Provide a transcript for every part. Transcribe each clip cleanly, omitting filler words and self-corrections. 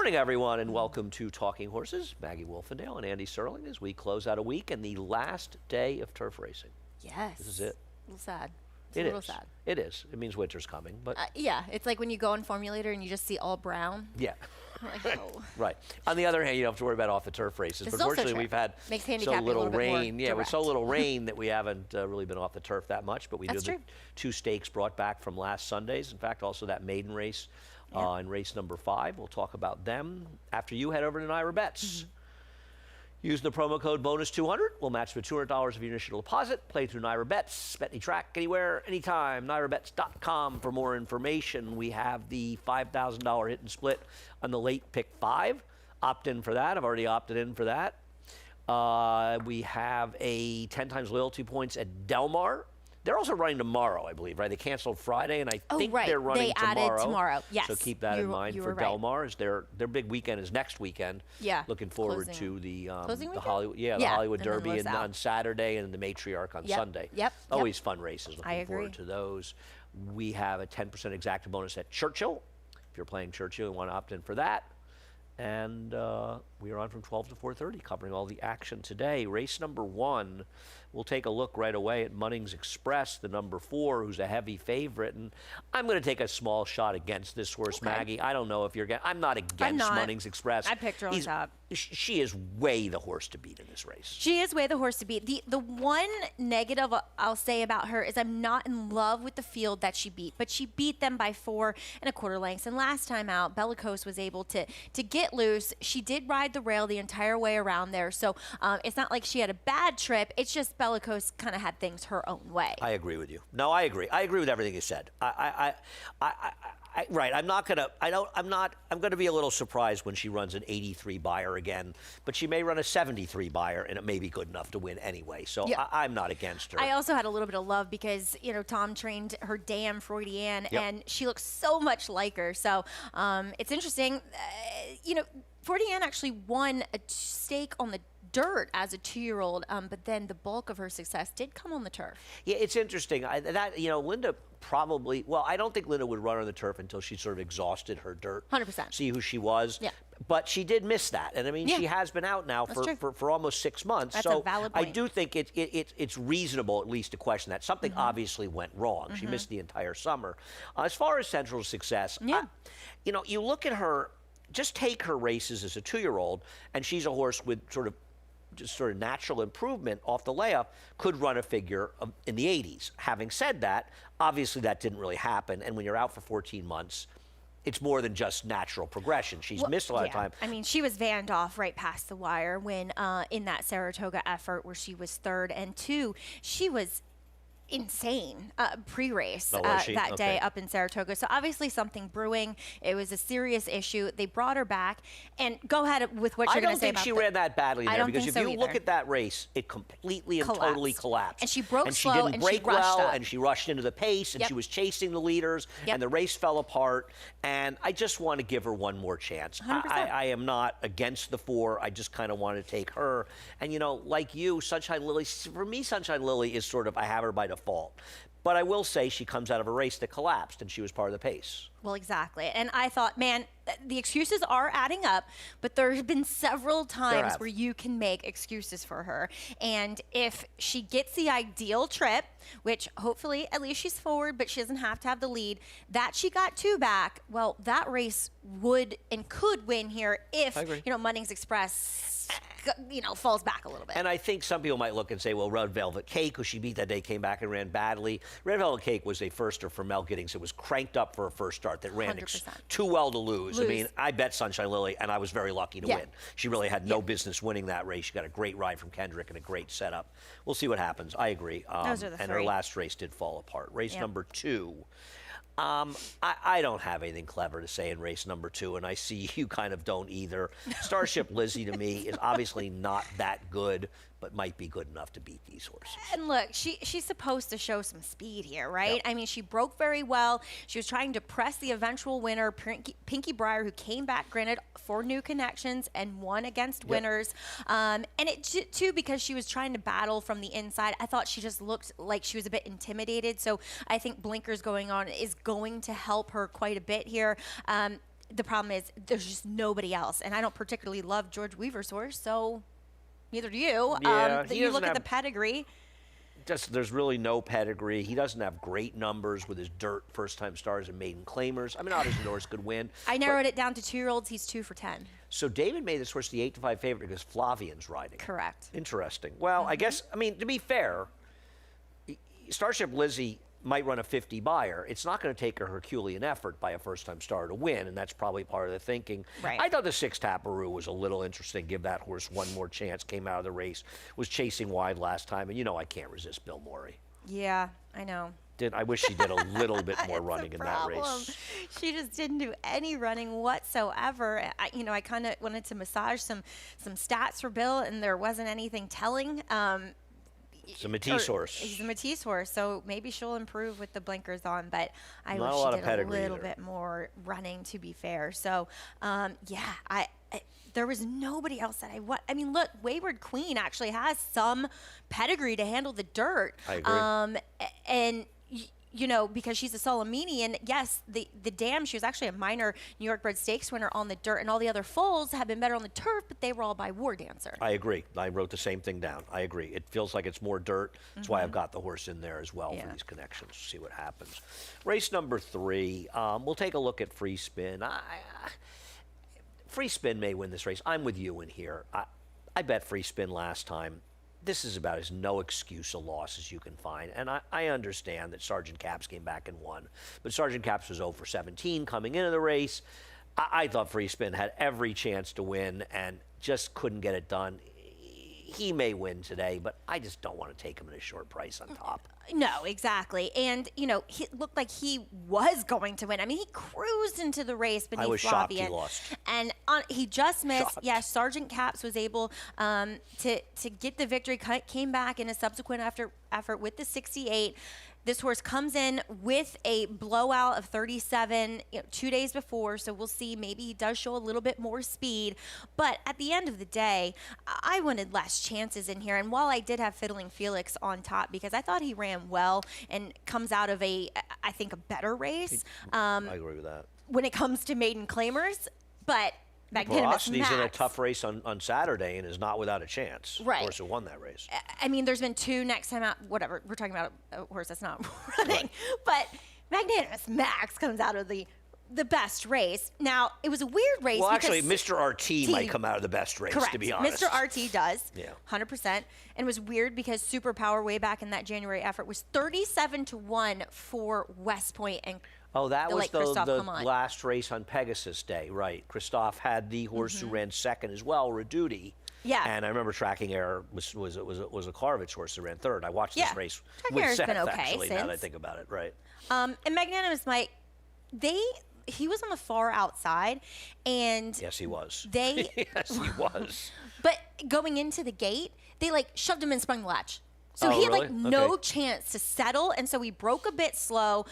morning, everyone, and welcome to Talking Horses. Maggie Wolfendale and Andy Serling as we close out a week and the last day of turf racing. Yes. This is it. A little sad. It's It a little is. sad. It is. It means winter's coming, but Yeah, it's like when you go on Formulator and you just see all brown. yeah. Like, oh. Right. On the other hand, you don't have to worry about off the turf races. This But is also fortunately, true. we've had Makes so handicapping a little little bit more rain. Yeah, with so direct. little rain that we haven't really been off the turf that much. But we That's do the true. 2 stakes brought back from last Sundays. In fact, also that maiden race in race number 5. We'll talk about them after you head over to Naira Bets. Use the promo code BONUS200. We'll match with $200 of your initial deposit. Play through Naira Bets. Bet any track, anywhere, anytime. NairaBets.com for more information. We have the $5,000 hit and split on the late pick 5. Opt in for that. I've already opted in for that. We have a 10 times loyalty points at Del Mar. They're also running tomorrow, I believe, right? They canceled Friday, and I think right. they're running They tomorrow. added tomorrow. Yes. So keep that in mind you for were Del right. Mar. Their big weekend is next weekend. Yeah. Looking forward Closing- to the Closing weekend? Hollywood, the Yeah, Hollywood and then Derby LaSalle. on Saturday, and the Matriarch on Yep, Sunday. yep. Always fun races. Looking I forward agree. to those. We have a 10% exacta bonus at Churchill. If you're playing Churchill and want to opt in for that. And we are on from 12 to 4:30, covering all the action today. Race number 1, we'll take a look right away at Munnings Express, the number 4, who's a heavy favorite. And I'm going to take a small shot against this horse, Okay. Maggie. I don't know if you're getting. I'm not against not. Munnings Express. I picked her on top. She is way the horse to beat in this race. She is way the horse to beat. The one negative I'll say about her is I'm not in love with the field that she beat, but she beat them by 4 1/4 lengths. And last time out, Bellicose was able to get loose. She did ride the rail the entire way around there, so it's not like she had a bad trip. It's just Bellicose kind of had things her own way. I agree with you. No, I agree. I agree with everything you said. Right. I'm going to be a little surprised when she runs an 83 buyer again, but she may run a 73 buyer, and it may be good enough to win anyway. So Yeah. I'm not against her. I also had a little bit of love because, Tom trained her dam, Freudian, Yep. and she looks so much like her. So it's interesting. Freudian actually won a stake on the dirt as a 2-year-old, but then the bulk of her success did come on the turf. Yeah, it's interesting. Linda probably, well, I don't think Linda would run on the turf until she sort of exhausted her dirt. 100%. See who she was. Yeah. But she did miss that. And I mean, Yeah. she has been out now That's true. for almost 6 months. That's so a valid I point. do think it's reasonable at least to question that. Something obviously went wrong. She missed the entire summer. As far as Central's success, Yeah. you look at her, just take her races as a 2-year-old, and she's a horse with sort of natural improvement off the layup, could run a figure in the 80s. Having said that, obviously that didn't really happen. And when you're out for 14 months, it's more than just natural progression. She's missed a lot of time. I mean, she was vanned off right past the wire when in that Saratoga effort where she was 3rd and 2, she was insane pre-race Oh, was she? that day Okay. up in Saratoga. So obviously something brewing. It was a serious issue. They brought her back. And go ahead with what I you're going don't to say think about she the- ran that badly I there, don't because think if so you look either. at that race, it completely and totally collapsed. And she broke and slow she didn't and she break rushed well, up. and she rushed into the pace, and Yep. she was chasing the leaders, Yep. and the race fell apart. And I just want to give her one more chance. 100%. I am not against the 4. I just kind of want to take her. And like you, Sunshine Lily, for me, Sunshine Lily is sort of, I have her by default. But I will say she comes out of a race that collapsed, and she was part of the pace. Well, exactly. And I thought, man, the excuses are adding up, but there have been several times have. where you can make excuses for her. And if she gets the ideal trip, which hopefully at least she's forward, but she doesn't have to have the lead, that she got 2 back, well, that race would and could win here if, I agree. Munnings Express, falls back a little bit. And I think some people might look and say, well, Red Velvet Cake, who she beat that day, came back and ran badly. Red Velvet Cake was a firster for Mel Giddings. It was cranked up for a first start that ran 100%. too well to lose. I mean, I bet Sunshine Lily, and I was very lucky to Yeah. win. She really had no business winning that race. She got a great ride from Kendrick and a great setup. We'll see what happens. I agree. Those are the and her 3. last race did fall apart. Race Yep. number 2. I don't have anything clever to say in race number 2, and I see you kind of don't either. Starship Lizzie, to me, is obviously not that good, but might be good enough to beat these horses. And look, she's supposed to show some speed here, right? Yep. I mean, she broke very well. She was trying to press the eventual winner, Pinky Breyer, who came back, granted, 4 new connections and won against winners. And it too, because she was trying to battle from the inside, I thought she just looked like she was a bit intimidated. So I think blinkers going on is going to help her quite a bit here. the problem is there's just nobody else, and I don't particularly love George Weaver's horse, so neither do you. Yeah, he you doesn't look at have- the pedigree. Just there's really no pedigree. He doesn't have great numbers with his dirt first-time stars and maiden claimers. I mean, obviously Norris could win. I narrowed it down to 2-year-olds. He's 2 for 10. So David made this horse the 8-5 favorite because Flavian's riding. Correct. Interesting. Well, I guess, I mean, to be fair, Starship Lizzie might run a 50 buyer. It's not going to take a Herculean effort by a first-time star to win, and that's probably part of the thinking. Right. I thought the 6 Taparoo was a little interesting. Give that horse one more chance. Came out of the race, was chasing wide last time, and you know I can't resist Bill Morey. Yeah, I know. I wish she did a little bit more It's a running in that race. problem. She just didn't do any running whatsoever. I kind of wanted to massage some stats for Bill, and there wasn't anything telling. It's a Matisse horse. He's a Matisse horse, so maybe she'll improve with the blinkers on. But I Not a wish lot she of did a pedigree little either. bit more running, to be fair. So, there was nobody else that I mean, look, Wayward Queen actually has some pedigree to handle the dirt. I agree. And because she's a Solomini, and yes, the dam, she was actually a minor New York bred stakes winner on the dirt, and all the other foals have been better on the turf, but they were all by War Dancer. I agree. I wrote the same thing down. I agree. It feels like it's more dirt. That's why I've got the horse in there as well for Yeah. these connections. See what happens. Race number 3. We'll take a look at Free Spin. Free Spin may win this race. I'm with you in here. I bet Free Spin last time. This is about as no excuse a loss as you can find. And I understand that Sergeant Caps came back and won. But Sergeant Caps was 0 for 17 coming into the race. I thought Free Spin had every chance to win and just couldn't get it done. He may win today, but I just don't want to take him at a short price on top. No, exactly. And, he looked like he was going to win. I mean, he cruised into the race beneath was shocked he Flavian. lost. And he just missed. Shocked. Yes, Sergeant Caps was able to get the victory, came back in a subsequent effort with the 68. This horse comes in with a blowout of 37 2 days before, so we'll see. Maybe he does show a little bit more speed. But at the end of the day, I wanted less chances in here. And while I did have Fiddling Felix on top because I thought he ran well and comes out of I think, a better race I agree with that. when it comes to maiden claimers, but Magnanimous Porosny's in a Max. tough race on Saturday and is not without a chance. Right. Of course, who won that race. I mean, there's been 2 next time out. Whatever. We're talking about a horse that's not running. But Magnanimous Max comes out of the best race. Now, it was a weird race. Well, because actually, Mr. RT might come out of the best race, Correct. to be honest. Mr. RT does. Yeah. 100%. And it was weird because Superpower way back in that January effort was 37-1 for West Point and Oh, that the was late the Christophe Clement. last race on Pegasus Day, right. Christophe had the horse who ran second as well, Reduti. Yeah. And I remember Tracking Error was a Karlovich horse who ran third. I watched this Yeah. race Tracking with Error's Seth, been okay actually, now that I since. think about it, right. And Magnanimous Mike, he was on the far outside, and Yes, he was. they, Yes, he was. but going into the gate, they shoved him and sprung the latch. So Oh, he had really? no Okay. chance to settle, and so he broke a bit slow.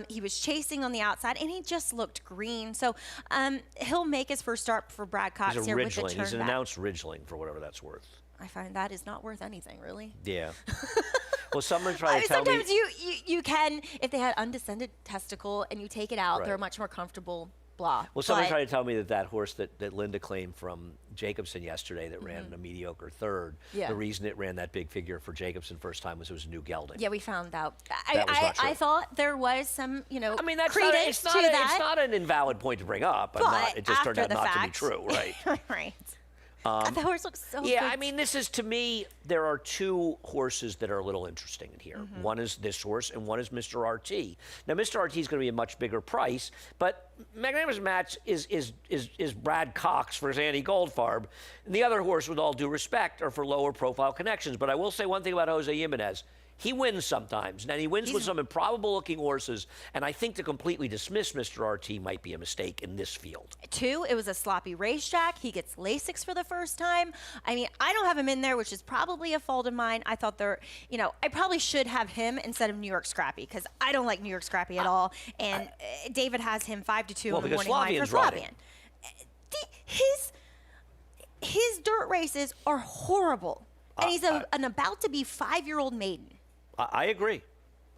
He was chasing on the outside, and he just looked green. So he'll make his first start for Brad Cox He's a here with the Ridgeling. He's an turn back. announced Ridgeling, for whatever that's worth. I find that is not worth anything, really. Yeah. Well, someone tried to tell me. Sometimes you can, if they had undescended testicle and you take it out, they're Right. much more comfortable. Blah. Well, someone But- tried to tell me that horse that Linda claimed from Jacobson yesterday that ran a mediocre third, Yeah. the reason it ran that big figure for Jacobson first time was it was a new gelding. Yeah, we found out. That was not true. I thought there was some, I mean, that's credence not, to it's that. not an invalid point to bring up. But It just turned after out the not to be fact- true, right? right. The horse looks so Yeah, good. I mean, this is, to me, there are 2 horses that are a little interesting in here. One is this horse, and one is Mr. RT. Now, Mr. RT is going to be a much bigger price, but Magnanimous Match is Brad Cox versus Andy Goldfarb. And the other horse, with all due respect, are for lower profile connections. But I will say one thing about Jose Jimenez. He wins sometimes, and he wins with some improbable-looking horses, and I think to completely dismiss Mr. RT might be a mistake in this field. 2, it was a sloppy racetrack. He gets Lasix for the first time. I mean, I don't have him in there, which is probably a fault of mine. I thought I probably should have him instead of New York Scrappy because I don't like New York Scrappy at all. And David has him 5-2 Well, on the because morning line for Flavian's riding. Flavian. His dirt races are horrible, and he's an about to be 5-year-old maiden. I agree.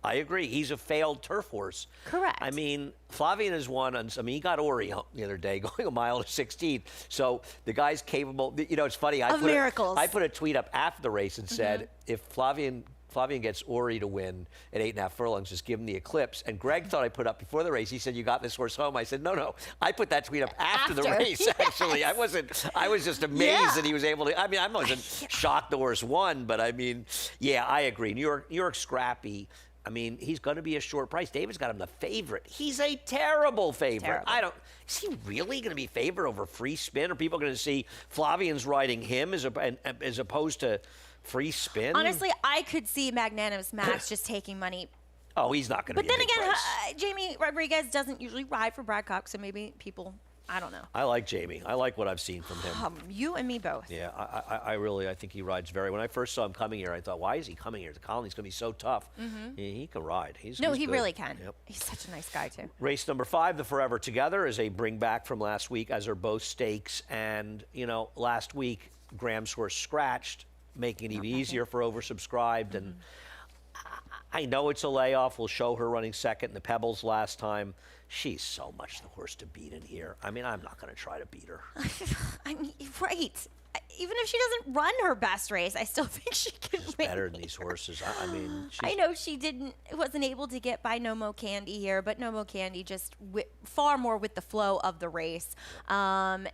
I agree. He's a failed turf horse. Correct. I mean, Flavien has won. He got Ori the other day, going a mile to 16. So the guy's capable. You know, it's funny. Of miracles. I put a tweet up after the race and said, if Flavien gets Ori to win at 8.5 furlongs, just give him the Eclipse. And Greg thought I put up before the race. He said, you got this horse home. I said, no. I put that tweet up after the race, actually. Yes. I was just amazed that he was able to. I mean, I wasn't shocked the horse won, but I mean, yeah, I agree. New York scrappy. I mean, he's going to be a short price. David's got him the favorite. He's a terrible favorite. Terrible. Is he really going to be favored over Free Spin? Are people going to see Flavien's riding him as opposed to Free Spin? Honestly, I could see Magnanimous Max just taking money. Oh, he's not going to be a big price. But then again, Jamie Rodriguez doesn't usually ride for Brad Cox, so maybe people, I don't know. I like Jamie. I like what I've seen from him. You and me both. Yeah, I think he rides when I first saw him coming here, I thought, why is he coming here? The colony's going to be so tough. He can ride. He's he good. really can. Yep. He's such a nice guy, too. Race number 5, the Forever Together, is a bring back from last week, as are both stakes. And, you know, last week, Graham's horse scratched, making it even easier for oversubscribed. And I know it's a layoff. We'll show her running second in the Pebbles last time. She's so much the horse to beat in here. I mean, I'm not going to try to beat her. I mean, right. Even if she doesn't run her best race, I still think she can win. Better than these horses. I mean, I know she wasn't able to get by No Mo Candy here, but No Mo Candy just far more with the flow of the race. Well,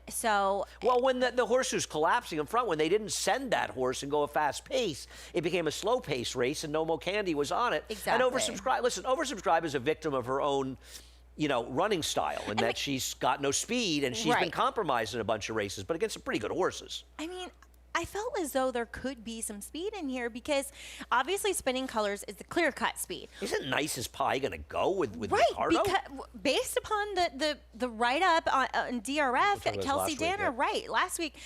when the horse who's collapsing in front, when they didn't send that horse and go a fast pace, it became a slow pace race, and No Mo Candy was on it. Exactly. And oversubscribe. Listen, oversubscribe is a victim of her own, running style, in that she's got no speed and she's been compromised in a bunch of races, but against some pretty good horses. I mean, I felt as though there could be some speed in here because obviously Spinning Colors is the clear-cut speed. Isn't Nice as Pie going to go with right, Ricardo? Because based upon the write-up on DRF, Kelsey Danner, last week,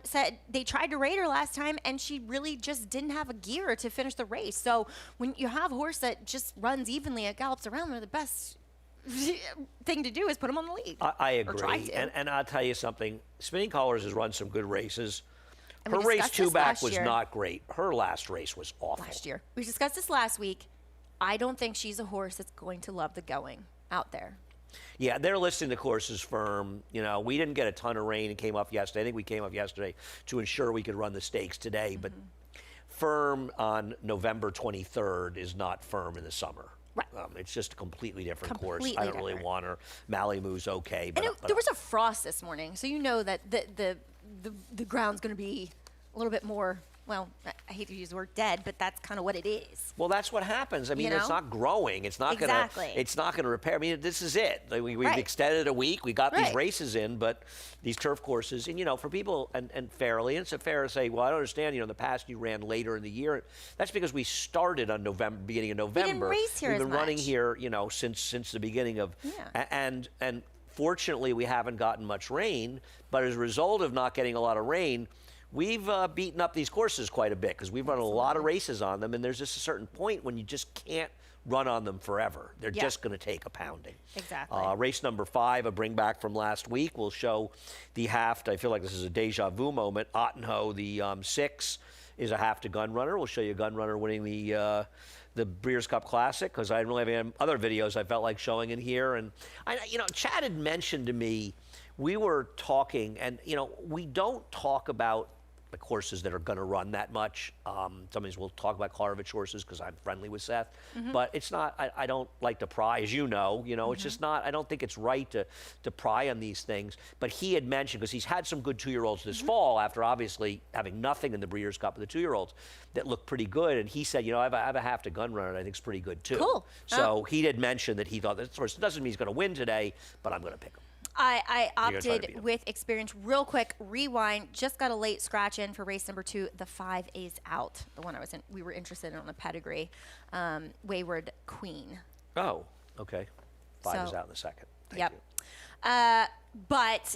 said they tried to rate her last time and she really just didn't have a gear to finish the race. So when you have a horse that just runs evenly and gallops around, they're the best thing to do is put them on the lead. I agree. And I'll tell you something. Spinning Colors has run some good races. And her race 2 back was not great. Her last race was awful. Last year. We discussed this last week. I don't think she's a horse that's going to love the going out there. Yeah, they're listing the courses firm. We didn't get a ton of rain and came up yesterday. I think we came up yesterday to ensure we could run the stakes today. But firm on November 23rd is not firm in the summer. Right. It's just a completely different course. I don't really want her. Malimu's okay. But there was a frost this morning, so you know that the ground's going to be a little bit more, well, I hate to use the word dead, but that's kind of what it is. Well, that's what happens. I mean, it's not growing. It's not It's not going to repair. I mean, this is it. We've extended a week. We got these races in, but these turf courses, and for people, and fairly, and it's fair to say, well, I don't understand. In the past you ran later in the year. That's because we started on beginning of November. We didn't race here We've been as running much. here, since the beginning of, and fortunately we haven't gotten much rain. But as a result of not getting a lot of rain, we've beaten up these courses quite a bit because we've run a lot of races on them, and there's just a certain point when you just can't run on them forever. They're just going to take a pounding. Exactly. Race number 5, a bring back from last week, will show the half. I feel like this is a deja vu moment. Ottenho, the 6, is a half to gun runner. We'll show you a gun runner winning the Breeders' Cup Classic because I didn't really have any other videos I felt like showing in here. And Chad had mentioned to me, we were talking, and we don't talk about the horses that are going to run that much. Sometimes we'll talk about Klarovich horses because I'm friendly with Seth, but it's not. I don't like to pry, as you know. It's just not. I don't think it's right to pry on these things. But he had mentioned, because he's had some good 2-year-olds this fall after obviously having nothing in the Breeders' Cup with the 2-year-olds that look pretty good. And he said, I have a half to gun runner that I think is pretty good too. Cool. So he did mention that he thought this horse doesn't mean he's going to win today, but I'm going to pick him. I opted with experience. Real quick, rewind. Just got a late scratch in for race number 2. The 5 is out. The one we were interested in on the pedigree. Wayward Queen. Oh, okay. 5 is out in the second. Thank you. But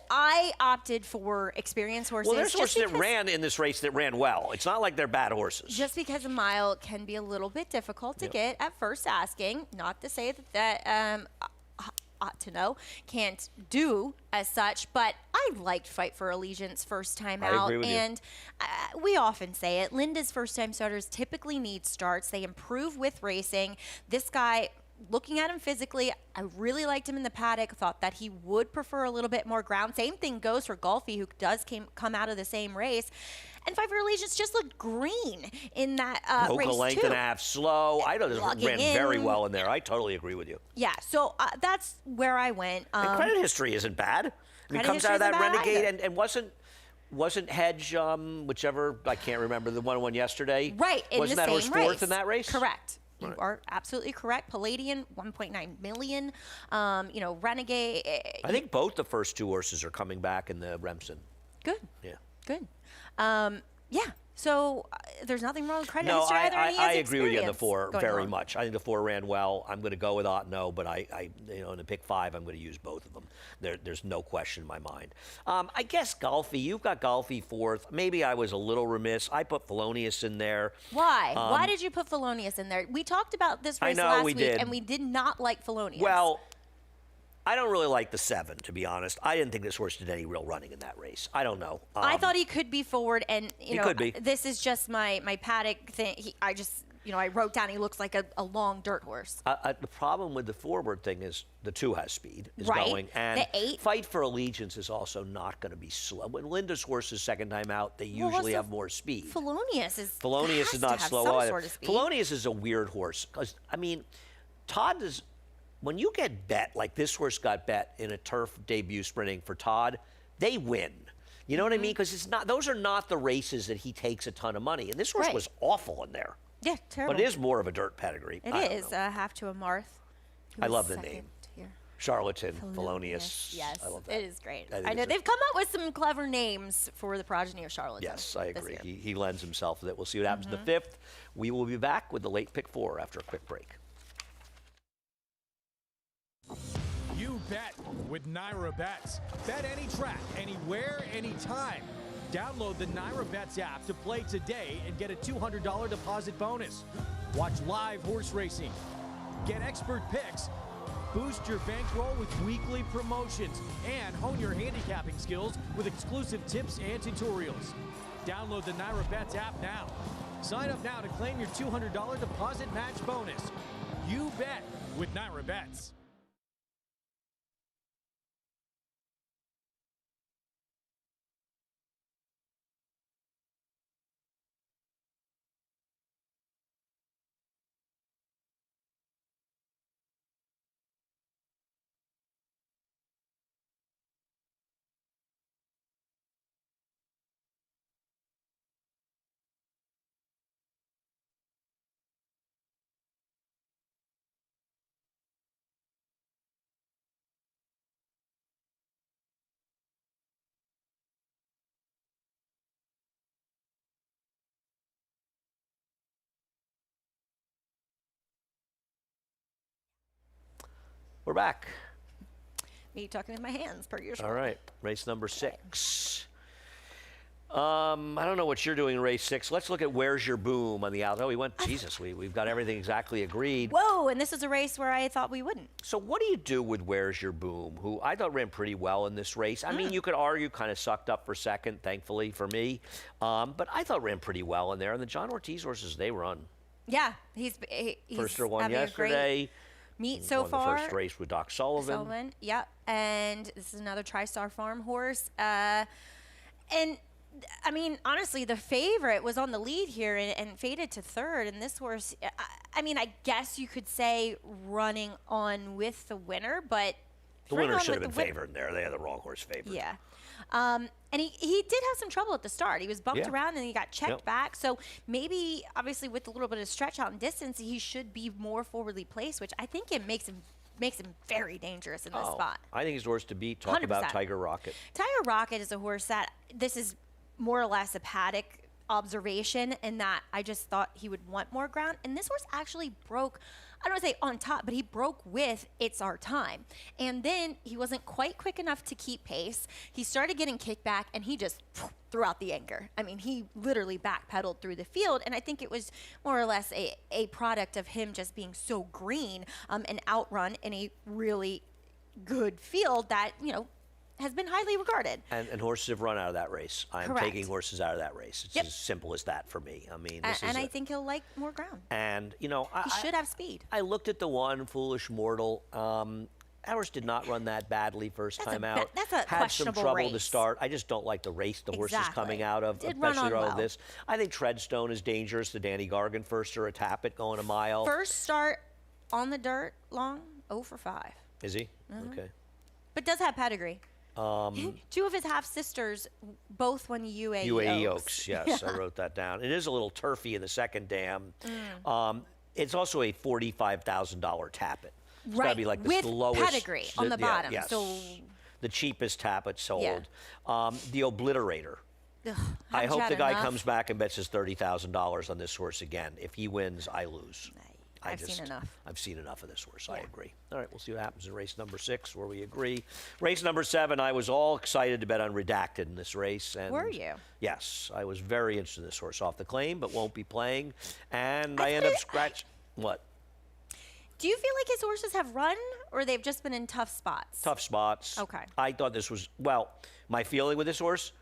I opted for experience horses. Well, there's horses that ran in this race that ran well. It's not like they're bad horses. Just because a mile can be a little bit difficult to get at first asking. Not to say that ought to know, can't do as such. But I liked Fight for Allegiance first time I out. agree with you. And we often say it. Linda's first time starters typically need starts. They improve with racing. This guy, looking at him physically, I really liked him in the paddock. Thought that he would prefer a little bit more ground. Same thing goes for Golfi, who does come out of the same race. And Fight for Allegiance just looked green in that Broke race a length too. and a half slow. I know this Lugging ran very in. well in there. I totally agree with you. Yeah, so that's where I went. And credit history isn't bad. I mean, Credit comes out of history that isn't bad Renegade either. and wasn't Hedge, whichever, I can't remember, the one who won yesterday. Right, in wasn't the that same horse race. fourth in that race? Correct. You Right. are absolutely correct. Palladian, 1.9 million. Renegade. I think both the first two horses are coming back in the Remsen. Good. Yeah. Good. Yeah. So there's nothing wrong with credit No, history either. and he has I agree with you on the experience four going very on. much. I think the four ran well. I'm going to go with Otno, but in the pick five, I'm going to use both of them. There's no question in my mind. I guess Golfi, you've got Golfi fourth. Maybe I was a little remiss. I put Felonius in there. Why? Why did you put Felonius in there? We talked about this I race know last we week, did. and we did not like Felonius. Well, I don't really like the 7, to be honest. I didn't think this horse did any real running in that race. I don't know. I thought he could be forward, and He could be. this is just my paddock thing. I wrote down he looks like a long dirt horse. The problem with the forward thing is the 2 has speed, is Right. going. And The 8? Fight for Allegiance is also not going to be slow. When Linda's horse is second time out, they Well, usually also have more speed. Felonius is Felonius has is to not have slow some either. sort of speed. Felonius is a weird horse because Todd is. When you get bet like this horse got bet in a turf debut sprinting for Todd, they win. You know what I Mm-hmm. mean? Because it's not; those are not the races that he takes a ton of money. And this horse Right. was awful in there. Yeah, terrible. But it is more of a dirt pedigree. It I don't is know. half to a Marth. who I was love the second name. here. Charlatan, Felonius. Yes, I love that. it is great. think I know it's a- they've come up with some clever names for the progeny of Charlatan. Yes, I this agree. year. He lends himself to that. We'll see what happens in Mm-hmm. the 5th. We will be back with the late pick 4 after a quick break. You bet with Naira Bets. Bet any track, anywhere, anytime. Download the Naira Bets app to play today and get a $200 deposit bonus. Watch live horse racing. Get expert picks. Boost your bankroll with weekly promotions and hone your handicapping skills with exclusive tips and tutorials. Download the Naira Bets app now. Sign up now to claim your $200 deposit match bonus. You bet with Naira Bets. We're back. Me talking with my hands, per usual. All right, race number 6. I don't know what you're doing in race 6. Let's look at Where's Your Boom on the out. Oh, we've got everything exactly agreed. Whoa, and this is a race where I thought we wouldn't. So what do you do with Where's Your Boom, who I thought ran pretty well in this race? I mean, you could argue kind of sucked up for second, thankfully for me. But I thought ran pretty well in there. And the John Ortiz horses, they run. Yeah, he's First or one having a great yesterday. meet so won far. the first race with Doc Sullivan. Sullivan, yep. And this is another TriStar Farm horse. And I mean, honestly, the favorite was on the lead here and faded to third. And this horse, I mean, I guess you could say running on with the winner, but The running winner on should have with been the win- favored in there. They had the wrong horse favored. Yeah. And he did have some trouble at the start. He was bumped Yeah. around and he got checked Yep. back. So maybe, obviously, with a little bit of stretch out and distance, he should be more forwardly placed, which I think it makes him very dangerous in this spot. I think he's the horse to beat. Talk about 100%. Tiger Rocket. Tiger Rocket is a horse that this is more or less a paddock observation, in that I just thought he would want more ground. And this horse actually broke, I don't want to say on top, but he broke with It's Our Time. And then he wasn't quite quick enough to keep pace. He started getting kicked back and he just threw out the anchor. I mean, he literally backpedaled through the field. And I think it was more or less a product of him just being so green and outrun in a really good field that, has been highly regarded. And horses have run out of that race. I'm Correct. taking horses out of that race. It's Yep. as simple as that for me. I mean, And I think he'll like more ground. And, He should have speed. I looked at the one, Foolish Mortal. Ours did not run that badly first That's a time ba- out. that's a Had some questionable trouble to race. start. I just don't like the race the horse is coming Exactly. out of, Did run especially on all well. of this. I think Treadstone is dangerous. The Danny Gargan first or a Tappet going a mile. First start on the dirt long, 0 for 5. Is he? Mm-hmm. Okay. But does have pedigree. Two of his half sisters both won UAE UAE Oaks. Oaks, yes, I wrote that down. It is a little turfy in the second dam. It's also a $45,000 Tappet. It's got to Right, be like the with lowest. pedigree on the bottom, Yes. so- the cheapest Tappet sold. Yeah. The Obliterator. Ugh, I haven't hope had the guy enough. comes back and bets his $30,000 on this horse again. If he wins, I lose. I've seen enough. I've seen enough of this horse. I Yeah. agree. All right, we'll see what happens in race number 6, where we agree. Race number 7, I was all excited to bet on Redacted in this race. And Were you? Yes, I was very interested in this horse off the claim, but won't be playing. And I I end up thought- scratch. What? Do you feel like his horses have run, or they've just been in tough spots? Tough spots. Okay. I thought this was, my feeling with this horse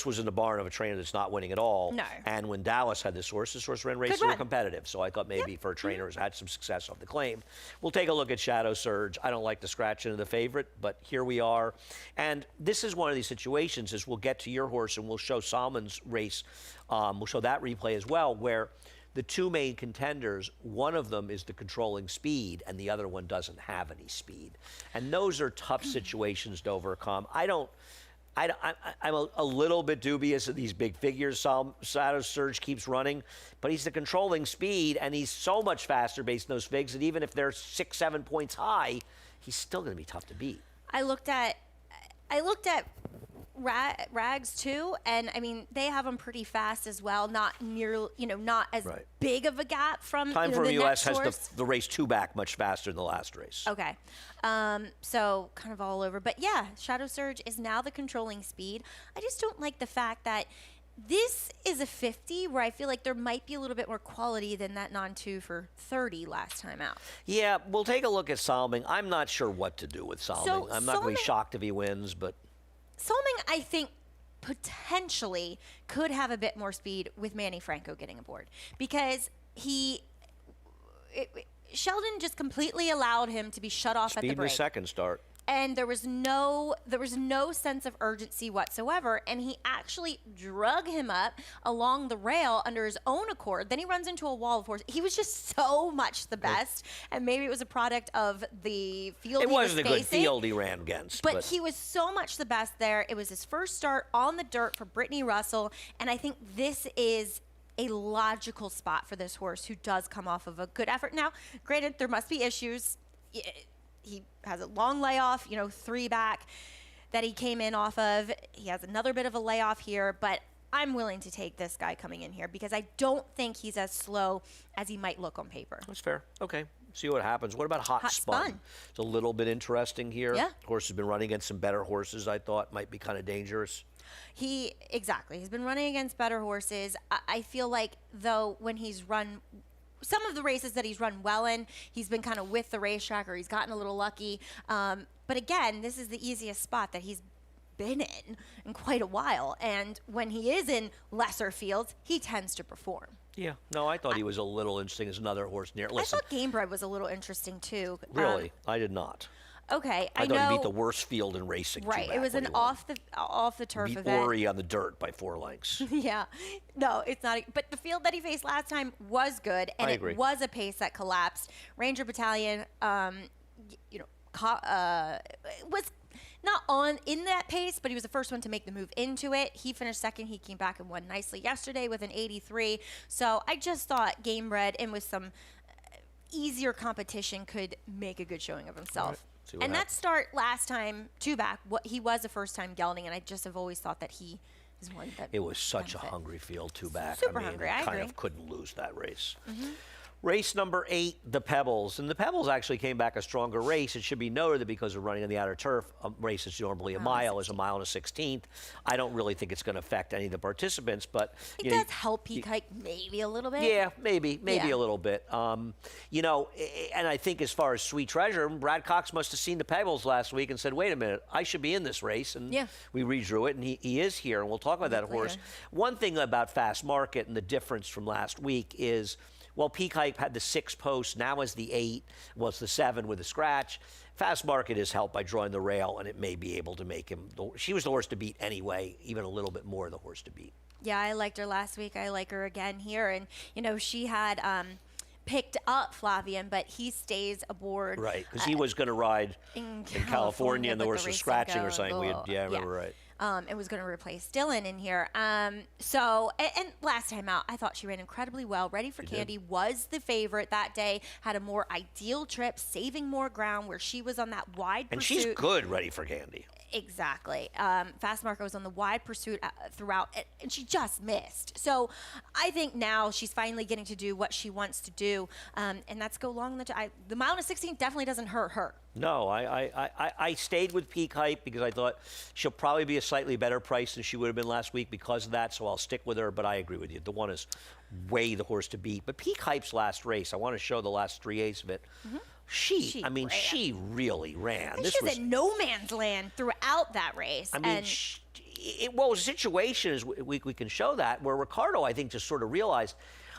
was in the barn of a trainer that's not winning at all. No. And when Dallas had this horse ran races that were run. competitive. So I thought maybe for a trainer who's had some success off the claim. We'll take a look at Shadow Surge. I don't like the scratch into the favorite, but here we are. And this is one of these situations, as we'll get to your horse and we'll show Salmon's race. We'll show that replay as well, where the two main contenders, one of them is the controlling speed, and the other one doesn't have any speed. And those are tough situations to overcome. I'm a little bit dubious of these big figures. Shadow Surge keeps running, but he's the controlling speed, and he's so much faster based on those figs that even if they're 6-7 points high, he's still going to be tough to beat. I looked at Rags too, and I mean they have them pretty fast as well. Not near, not as Right. big of a gap from Time the for US next has horse. the race 2 back much faster than the last race. Okay. So kind of all over. But yeah, Shadow Surge is now the controlling speed. I just don't like the fact that this is a 50 where I feel like there might be a little bit more quality than that non-2 for 30 last time out. Yeah, we'll take a look at Salming. I'm not sure what to do with Salming. I'm not going to be Salming- shocked if he wins, but Solming, I think, potentially could have a bit more speed with Manny Franco getting aboard because Sheldon just completely allowed him to be shut off speed at the in the break. second start. And there was no sense of urgency whatsoever, and he actually drug him up along the rail under his own accord. Then he runs into a wall of horses. He was just so much the best, and maybe it was a product of the field It he was wasn't a good facing. field he ran against. But he was so much the best there. It was his first start on the dirt for Brittany Russell, and I think this is a logical spot for this horse who does come off of a good effort. Now, granted, there must be issues. He has a long layoff, 3 back that he came in off of. He has another bit of a layoff here, but I'm willing to take this guy coming in here because I don't think he's as slow as he might look on paper. That's fair. Okay. See what happens. What about Hot, Hot Spun? It's a little bit interesting here. Yeah. Horse has been running against some better horses. I thought might be kind of dangerous. He's been running against better horses. I feel like, though, when he's run some of the races that he's run well in, he's been kind of with the racetrack or he's gotten a little lucky. But again, this is the easiest spot that he's been in quite a while. And when he is in lesser fields, he tends to perform. Yeah. No, I thought he was a little interesting as another horse near. Listen, I thought Gamebred was a little interesting, too. really, I did not. Okay, I I thought know. he beat the worst field in racing. Right, Tubac it was when an he won. off the turf Beat event. Ori on the dirt by 4 lengths. Yeah, no, it's not. But the field that he faced last time was good, and I agree. it was a pace that collapsed. Ranger Battalion, was not in that pace, but he was the first one to make the move into it. He finished second. He came back and won nicely yesterday with an 83. So I just thought Gamebred and with some easier competition could make a good showing of himself. Right. See what And that happens. start last time, Tubac, he was a first-time gelding, and I just have always thought that he is one that It was such a benefit. hungry field, Tubac. Super I mean, hungry, I kind agree. of couldn't lose that race. Race number 8, the Pebbles. And the Pebbles actually came back a stronger race. It should be noted that because of running on the outer turf, a race is normally a mile, is a mile and a 16th. I don't really think it's going to affect any of the participants, but It does help Peak Hike maybe a little bit. yeah, maybe Yeah. a little bit. You know, and I think as far as Sweet Treasure, Brad Cox must have seen the Pebbles last week and said, wait a minute, I should be in this race. And Yeah. we redrew it, and he is here, and we'll talk about that horse. later. One thing about Fast Market and the difference from last week is, well, Peak Hype had the 6 posts, now is the 8, was the 7 with a scratch. Fast Market is helped by drawing the rail, and it may be able to make him. She was the horse to beat anyway, even a little bit more the horse to beat. Yeah, I liked her last week. I like her again here. And, you know, she had picked up Flavian, but he stays aboard. Right, because he was going to ride in California, and the but horse was race scratching didn't or something. go. I remember right. It was going to replace Dylan in here. So, and last time out, I thought she ran incredibly well. Ready for Candy was the favorite that day, had a more ideal trip, saving more ground where she was on that wide And pursuit. she's good, Ready for Candy. Exactly. Fast Market was on the wide pursuit throughout, and she just missed. So I think now she's finally getting to do what she wants to do, and that's go long. The mile and 16 definitely doesn't hurt her. No, I stayed with Peak Hype because I thought she'll probably be a slightly better price than she would have been last week because of that, so I'll stick with her, but I agree with you. The one is way the horse to beat. But Peak Hype's last race, I want to show the last 3/8 of it. She really ran. And she was in no man's land throughout that race. I mean, and the situation is we can show that where Ricardo, I think, just sort of realized,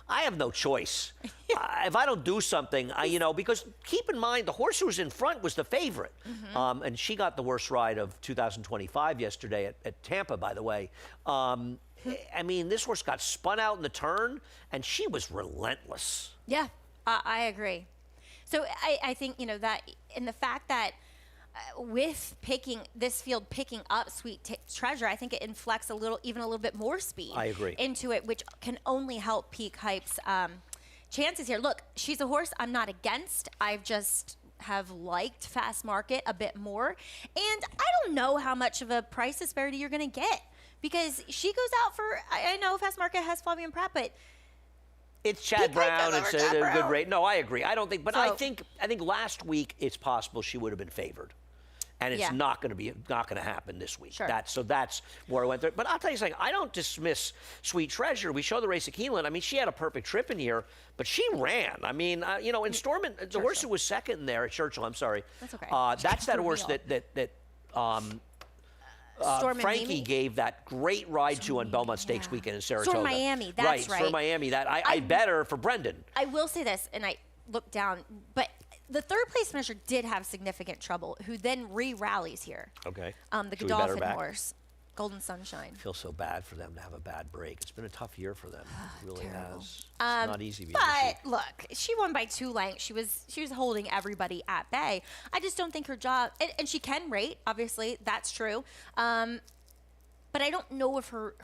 I have no choice. If I don't do something, because keep in mind, the horse who was in front was the favorite. And she got the worst ride of 2025 yesterday at Tampa, by the way. I mean, this horse got spun out in the turn, and she was relentless. yeah, I agree. So I think, that in the fact that with this field picking up Sweet Treasure, I think it inflects even a little bit more speed. I agree. Into it, which can only help Peak Hype's chances here. Look, she's a horse I'm not against. I've just have liked Fast Market a bit more. And I don't know how much of a price disparity you're going to get because she goes out for, I know Fast Market has Flavian Pratt, but it's Chad Brown. It's a good Brown. rate. No, I agree. I don't think, but So- I think last week it's possible she would have been favored, and it's Yeah. not going to happen this week. Sure. That's where I went through. But I'll tell you something. I don't dismiss Sweet Treasure. We show the race at Keeneland. I mean, she had a perfect trip in here, but she ran. I mean, in Stormont, the horse who was second in there at Churchill. I'm sorry. That's okay. That's that Threw me horse off. that Storm and Frankie Mimi? gave that great ride to on Belmont Stakes yeah. weekend in Saratoga. Storm Miami, that's right. Storm Miami. That I bet her for Brendan. I will say this, and I looked down, but the third place finisher did have significant trouble, who then re-rallies here. Okay. The Should we bet her Godolphin back? horse, Golden Sunshine. I feel so bad for them to have a bad break. It's been a tough year for them. It really Terrible. has. It's not easy being But look, she won by 2 lengths. She was holding everybody at bay. I just don't think her job, and she can rate, obviously, that's true. But I don't know if her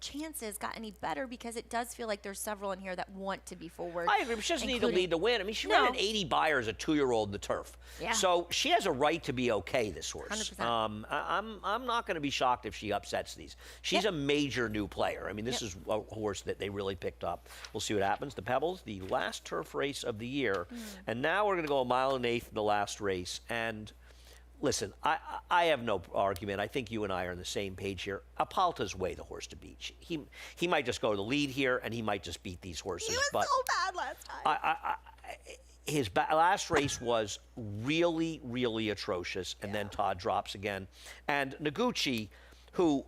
chances got any better because it does feel like there's several in here that want to be forward. I agree. But she doesn't need to including- lead to win. I mean, she No. ran an 80 buyer as a 2-year-old in the turf. Yeah. So she has a right to be okay, this horse. 100%. I'm not going to be shocked if she upsets these. She's Yep. a major new player. I mean, this is a horse that they really picked up. We'll see what happens. The Pebbles, the last turf race of the year. And now we're going to go a mile and 1/8 in the last race. And listen, I have no argument. I think you and I are on the same page here. Apalta's way the horse to beat. He might just go to the lead here, and he might just beat these horses. He was but so bad last time. his last race was really, really atrocious, and then Todd drops again. And Noguchi, who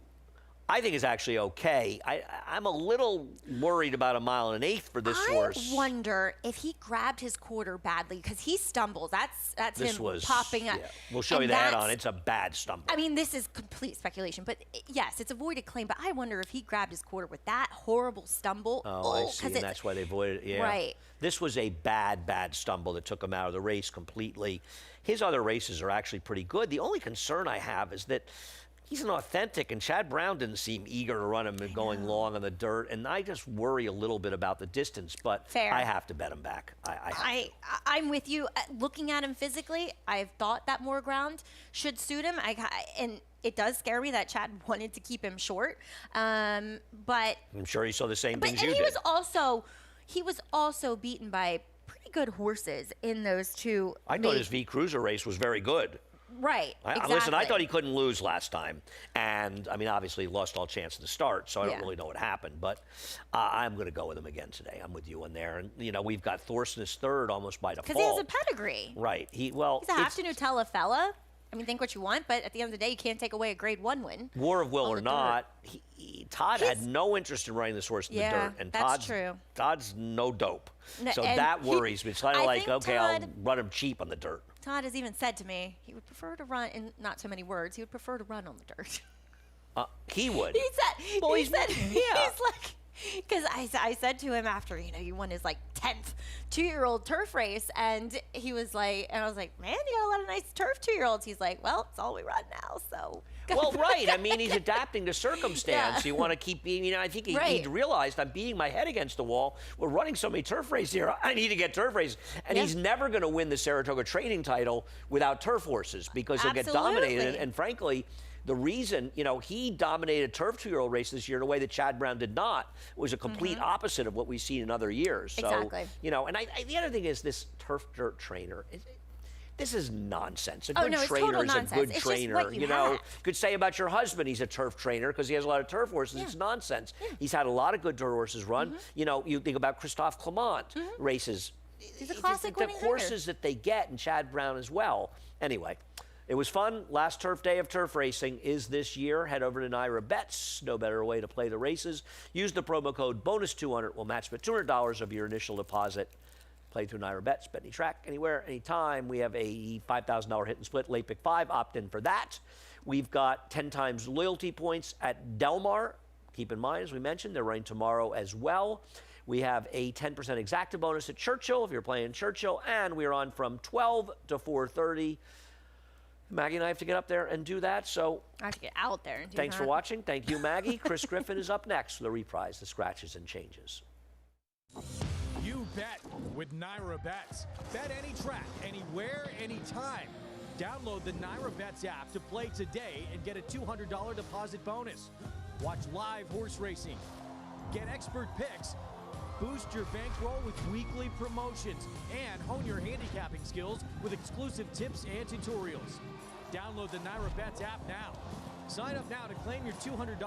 I think is actually okay. I'm a little worried about a mile and 1/8 for this horse. I wonder if he grabbed his quarter badly because he stumbles. That's This him was popping up. yeah. We'll show And you that that's- on. It's a bad stumble. I mean, this is complete speculation, but yes, it's a voided claim. But I wonder if he grabbed his quarter with that horrible stumble. Oh, I see, 'cause and that's why they avoided it. Yeah. Right. This was a bad stumble that took him out of the race completely. His other races are actually pretty good. The only concern I have is that he's an authentic, and Chad Brown didn't seem eager to run him and going long on the dirt, and I just worry a little bit about the distance, but Fair. I have to bet him back. I'm with you. Looking at him physically, I've thought that more ground should suit him. And it does scare me that Chad wanted to keep him short. But I'm sure he saw the same things and you he did. was also, he was also beaten by pretty good horses in those two. I thought his V Cruiser race was very good. Right. Exactly. Listen, I thought he couldn't lose last time. And, I mean, obviously he lost all chance to start, so I don't really know what happened. But I'm going to go with him again today. I'm with you in there. And, you know, we've got Thorsten as third almost by default. Because he has a pedigree. Right. He's a half to Nutella fella. I mean, think what you want, but at the end of the day, you can't take away a grade 1 win. War of Will or not, Todd had no interest in riding this horse in the dirt. And that's true. Todd's no dope. No, so and that worries me. It's kind of like, okay, I'll Todd, run him cheap on the dirt. Todd has even said to me he would prefer to run, in not so many words, he would prefer to run on the dirt. He would. He said, well, he's like, because I said to him after, you know, you won his like 10th 2-year-old turf race, and he was like, and I was like, man, you got a lot of nice turf 2-year-olds. He's like, well, it's all we run now, so. Well, right. I mean, he's adapting to circumstance. You want to keep being, you know, I think he realized I'm beating my head against the wall. We're running so many turf races here. I need to get turf races. And he's never going to win the Saratoga training title without turf horses because he'll get dominated. And frankly, the reason, you know, he dominated turf 2-year-old race this year in a way that Chad Brown did not. It was a complete opposite of what we've seen in other years. So, you know, and the other thing is this turf dirt trainer. This is nonsense. A good trainer is a good trainer. You know, you could say about your husband, he's a turf trainer because he has a lot of turf horses. It's nonsense. He's had a lot of good dirt horses run. You know, you think about Christophe Clement races. He's a classic the horses that they get, and Chad Brown as well. Anyway, it was fun. Last turf day of turf racing is this year. Head over to Naira Bets. No better way to play the races. Use the promo code BONUS200. We'll match the $200 of your initial deposit. Play through Naira Bets, bet any track, anywhere, anytime. We have a $5,000 hit and split, late pick 5, opt in for that. We've got 10 times loyalty points at Del Mar. Keep in mind, as we mentioned, they're running tomorrow as well. We have a 10% exacta bonus at Churchill if you're playing Churchill, and we're on from 12 to 4:30. Maggie and I have to get up there and do that, so I have to get out there and do thanks for watching. Thank you, Maggie. Chris Griffin is up next for the reprise, the scratches and changes. You bet with Naira Bets. Bet any track, anywhere, anytime. Download the Naira Bets app to play today and get a $200 deposit bonus. Watch live horse racing. Get expert picks. Boost your bankroll with weekly promotions. And hone your handicapping skills with exclusive tips and tutorials. Download the Naira Bets app now. Sign up now to claim your $200